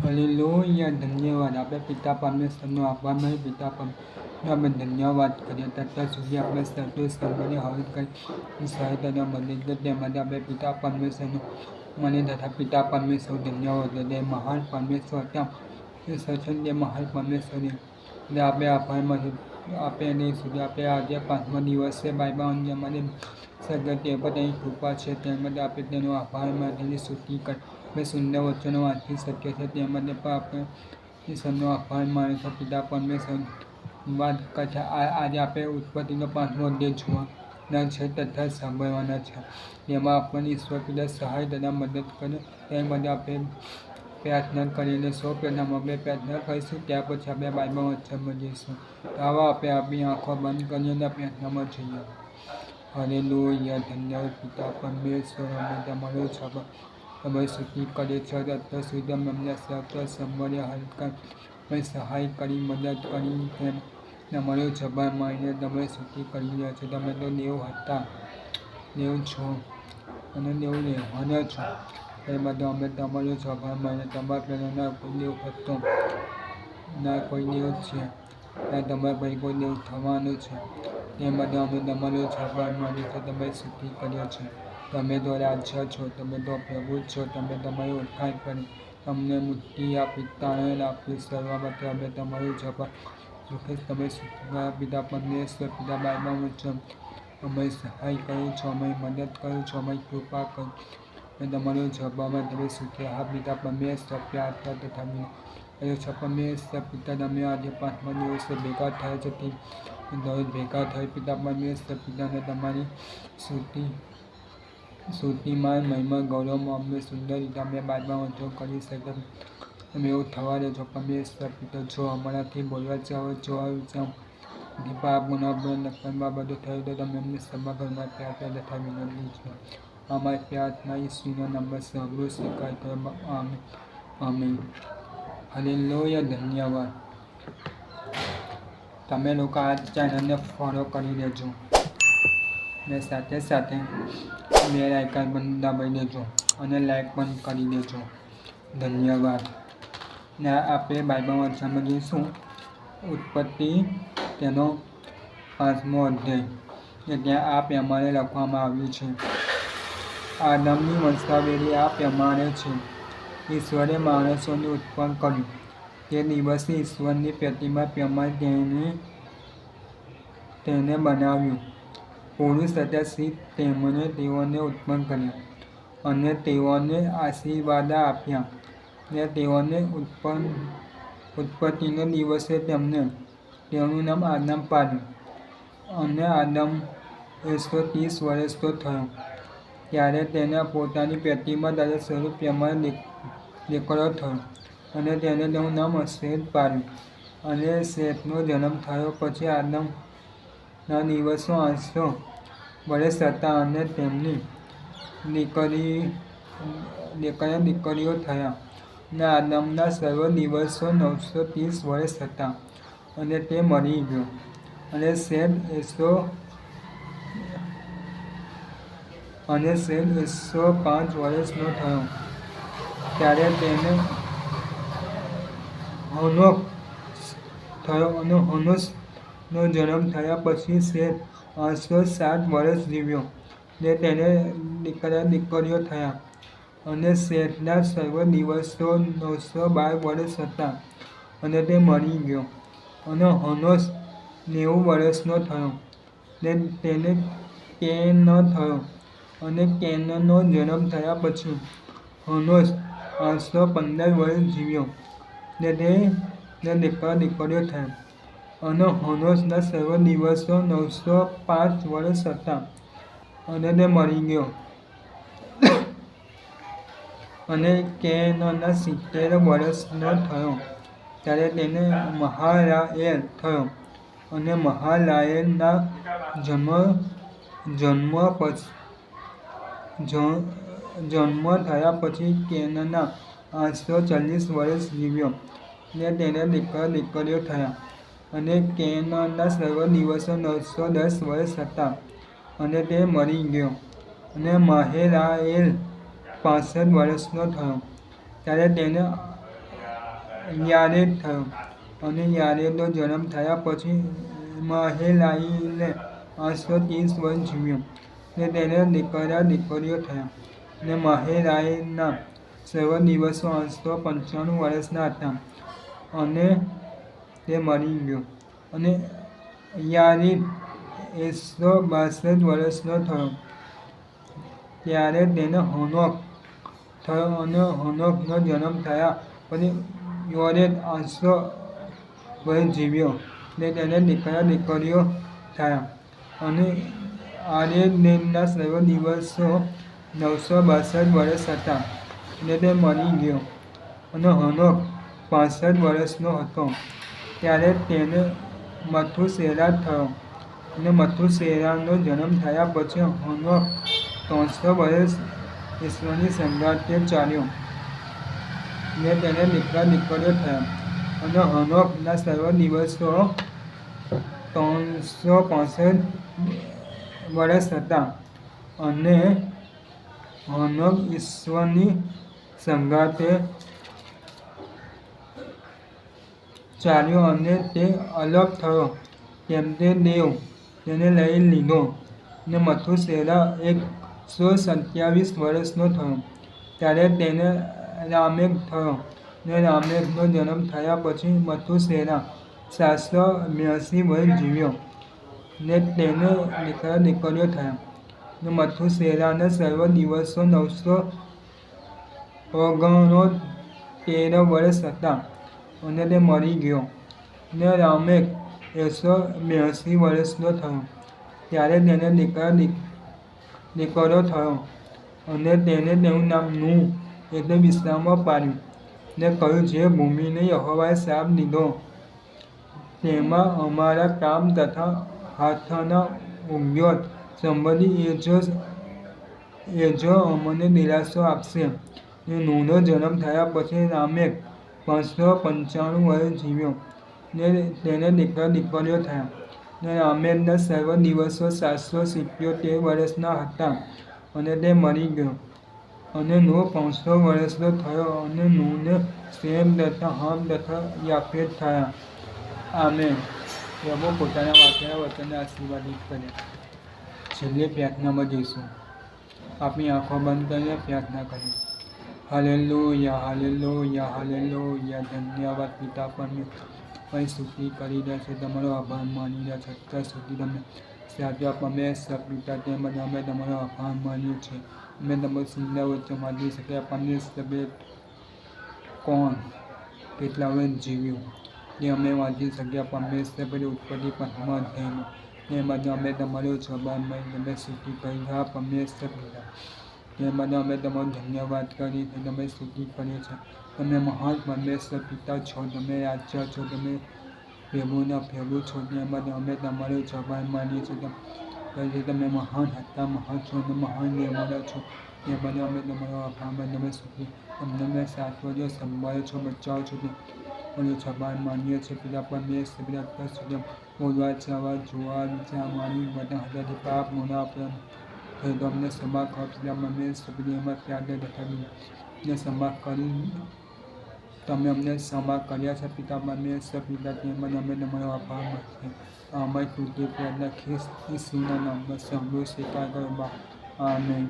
Hallelujah, ધન્યવાદ. આપણે પિતા પરમેશ્વરનો આભાર માની પિતા પરમેશ્વરનો આપણે ધન્યવાદ કરીએ. અત્યાર સુધી આપણે સર્વ સંબંધી હરિત કરી સહાયતાને મદદ કરી તે માટે આપણે પિતા પરમેશ્વરનો મને તથા પિતા પરમેશ્વર ધન્યવાદ તે મહાન પરમેશ્વર ત્યાં એ સચન તે મહાન પરમેશ્વરની એટલે આપણે આભાર માની આપણે નહીં સુધી આપણે આજે 5મા દિવસે બાઇબલ માટે સર્વ તે બધાની કૃપા છે તે માટે આપણે તેનો આભાર માની સ્તુતિ કરી આપણે સુંદર વચનો વાંચી શકીએ છીએ તે માટે પણ આપણે ઈશ્વરનો આભાર માને છે. પિતા પરમેશ્વર વાત કરતા આજે આપણે ઉત્પત્તિનો 5મો અધ્યાય જોવાના છે તથા સાંભળવાના છે. તેમાં આપણને ઈશ્વર પિતા સહાય તથા મદદ કરે તે માટે આપણે પ્રાર્થના કરીને સૌપ્રથમ આપણે પ્રાર્થના કરીશું. ત્યાર પછી આપણે બાઇબલ વચનમાં જઈશું. તો આવો આપણે આપણી આંખો બંધ કરીને પ્રાર્થનામાં જઈએ. હાલેલુયા, ધન્યવાદ પિતા પરમેશ્વર, અમે તમારો છાપા તમારી સ્તુતિ કરીએ છીએ. અત્યાર સુધી અમે અમને સર્વ સંબંધી હલકા સહાય કરી મદદ કરી તેમ તમારો જબાન મારીને તમારી સ્તુતિ કરી રહ્યા છો. તમે તો દેવ હતા, દેવ છો અને દેવ રહેવાના છો. એ બધા અમે તમારો જબાન મારીને તમારા પહેલાં ના કોઈ દેવ હતો ના કોઈ દેવ છે ના તમારા પછી કોઈ દેવ થવાનો છે. તે બધા અમે તમારો જબાન મારીએ છીએ, તમારી સ્તુતિ કરીએ છીએ. તમે તો રાજ્ય છો, તમે તો પ્રભુ છો, તમે તમારી ઓળખાણ કરી તમને મુક્તિ આપી તારણ આપી સર્વ માટે અમે તમારું જવાબ તમે પિતા પરમેશ્વર પિતા બાઇબલ વચન અમારી સહાય કરો છો, અમારી મદદ કરો છો, અમારી કૃપા કરો અને તમારો જવાબમાં તમે સુખે હા પિતા પરમેશ્વર પ્રાર્થના તથા પરમેશ્વર પિતા તમે આજે 5મા દિવસે ભેગા થયા છે તે દરરોજ ભેગા થઈ પિતા પરમેશ્વર પિતાને તમારી સ્તુતિમાં મહિમા ગૌરવમાં અમને સુંદર રીતે અમે બાઇબલ વાંચો કરી શકીએ. અમે એવું થવા દેજો પરમેશ્વર પિતા જો અમારાથી બોલવા ચાહો જો પાપ ગુનાહ બાબતો થયું તો તમે અમને સભાઘરમાં પ્રાર્થના તથા વિનંતી છે. અમારી પ્રાર્થના ઈસુના નામમાં સાંભળો સ્વીકાર કરો. આમીન. હાલેલુયા, ધન્યવાદ. તમે લોકો આ ચેનલને ફોલો કરી દેજો અને સાથે સાથે બેલ આઇકન પણ દબાવી દેજો અને લાઈક પણ કરી દેજો. ધન્યવાદ. ને આપણે બાઇબલ વાંચવામાં જઈશું ઉત્પત્તિ તેનો 5મો અધ્યાય. ત્યાં આ પ્રમાણે લખવામાં આવ્યું છે. આદમની વંશાવળી આ પ્રમાણે છે. ઈશ્વરે માણસોને ઉત્પન્ન કર્યું. તે દિવસે ઈશ્વરની પ્રતિમા પ્રમાણે તેને બનાવ્યું. પુરુષ તથા સ્ત્રી તેમણે તેઓને ઉત્પન્ન કર્યા અને તેઓને આશીર્વાદ આપ્યા ને તેઓને ઉત્પત્તિના દિવસે તેનું નામ આદમ પાડ્યું. અને આદમ 130 વર્ષનો થયો ત્યારે તેને પોતાની પ્રતિમા તથા સ્વરૂપ પ્રમાણે દીકરો થયો અને તેને તેનું નામ સેત પાડ્યું. અને સેતનો જન્મ થયો પછી આદમના દિવસો 800 વર્ષ હતા અને તેમની દીકરીઓ થયા. અને આદમના સર્વ દિવસો 930 વર્ષ હતા અને તે મરી ગયો. અને સેત 105 વર્ષનો થયો ત્યારે તેને હનોક થયો. અને હનોકનો જન્મ થયા પછી સેત 807 વર્ષ જીવ્યો ને તેને દીકરીઓ થયા. અને સેતના સર્વ દિવસો 912 વર્ષ હતા અને તે મરી ગયો. અને હનોક 90 વર્ષનો થયો ને તેને કેન થયો. અને કેનનો જન્મ થયા પછી હનોક 815 વર્ષ જીવ્યો ને તેને દીકરીઓ થયા. અને હનોકના સર્વ દિવસો 905 વર્ષ હતા અને તે મરી ગયો. અને કેનના 70 વર્ષનો થયો ત્યારે તેને મહાલાએલ થયો. અને મહાલાએલના જન્મ થયા પછી કેનના 840 વર્ષ જીવ્યો ને તેને દીકરીઓ થયા. અને કેનના સર્વ દિવસો 910 વર્ષ હતા અને તે મરી ગયો. અને મહાલાએલ 65 વર્ષનો થયો ત્યારે તેને યારેદ થયો, અને યારેદનો જન્મ થયા પછી મહેલાઈલે 830 વર્ષ જીવ્યો, ને તેને દીકરીઓ થયા. ને મહેલાઈના સર્વ દિવસો 895 વર્ષના હતા, અને તે મરી ગયો. અને યારેદ 162 વર્ષનો થયો ત્યારે તેને હનોક થયો, અને હનોકનો જન્મ થયા પછી યારેદ 800 વર્ષ જીવ્યો, ને તેને દીકરીઓ થયા. અને યારેદના સર્વ દિવસો 962 વર્ષ હતા, ને તે મરી ગયો. અને હનોક 65 વર્ષનો હતો ત્યારે તેને મથુસેલા થયો. અને મથુસેલાનો જન્મ થયા પછી હનોક 300 વર્ષ ઈશ્વરની સંગાથે ચાલ્યો, ને તેને દીકરીઓ થયા. અને હનોકના સર્વ દિવસો 365 વર્ષ હતા, અને હનોક ઈશ્વરની સંગાથે ચાલ્યો, અને તે અલગ થયો કેમ કે દેવ તેને લઈ લીધો. ને મથુસેલા 127 વર્ષનો થયો ત્યારે તેને લામેક થયો. ને લામેકનો જન્મ થયા પછી મથુસેલા 782 વર્ષ જીવ્યો, ને તેને દીકરીઓ થયા. ને મથુસેલાના સર્વ દિવસો 969 વર્ષ હતા, અને તે મરી ગયો. ને લામેક 182 વર્ષનો થયો ત્યારે તેને દીકરો થયો, અને તેને તેનું નામ નૂહ એટલે વિશ્રામમાં પાડ્યું, ને કહ્યું, જે ભૂમિને યહોવાએ શ્રાપ દીધો તેમાં અમારા કામ તથા હાથના ઉદ્યોગ સંબંધી એ જો અમને દિલાસો આપશે. ને નૂહનો જન્મ થયા પછી લામેક 595 વર્ષ જીવ્યો, ને તેને દીકરીઓ થયા. ને લામેકના સર્વ દિવસો 777 વર્ષના હતા, અને તે મરી ગયો. અને નૂહ 500 વર્ષનો થયો, અને નૂહને શેમ તથા હામ તથા યાફેત થયા. આમેન. પ્રભુ પોતાના વાક્યના વચનને આશીર્વાદિત કરે. છેલ્લી પ્રાર્થનામાં જઈશું. આપણી આંખો બંધ કરીને પ્રાર્થના કરીએ. Hallelujah, hallelujah, hallelujah. ધન્યવાદ પિતા પરમેશ્વર, સ્તુતિ કરી રહ્યા છે, તમારો આભાર માની રહ્યા છે. અત્યાર સુધી તમે સાચા પરમેશ્વર પિતા, તેમજ અમે તમારો આભાર માનીએ છીએ. અમે તમારો સુંદર વચ્ચે માની શક્યા પરમેશ્વર કોણ કેટલા વર્ષ જીવ્યું તે અમે વાંચી શક્યા પરમેશ્વર પછી ઉત્પત્તિ 5મા અધ્યાયમાં. તે માટે અમે તમારો જવાબમાં તમે સ્તુતિ કરી રહ્યા પરમેશ્વર પિતા. તે માટે અમે તમારો ધન્યવાદ કરી છે, તમે સ્તુતિ કરીએ છીએ. તમે મહાન પરમેશ્વર પિતા છો, તમે રાજા છો, તમે પ્રભુના પ્રભુ છો. તે માટે અમે તમારો જવાબ માનીએ છીએ. તમે મહાન હતા, મહાન છો, અને મહાન રહેવાના છો. તે માટે અમે તમારો આભાર તમે સ્તુતિ તમને સાચવો છો, સંભાળો છો, બચાવો છો. અને જવાબ માનીએ છીએ પિતા પરમેશ્વર પિતા. અત્યાર સુધી બોલવા, ચાલવા, જોવા, વિચાર, માની બધા હજારથી પાપ ગુના તો અમને ક્ષમા કરો પિતા પરમેશ્વર પિતા. એમાં ત્યાગે ને ક્ષમા કરી તમે અમને ક્ષમા કર્યા છે પિતા પરમેશ્વર પિતા. તેમજ અમે તમારો આભાર માનીએ. અમારી તુતિ પ્રાર્થના ખ્રિસ્ત ઈસુના નામમાં સાંભળો સ્વીકાર કરો. આમેન.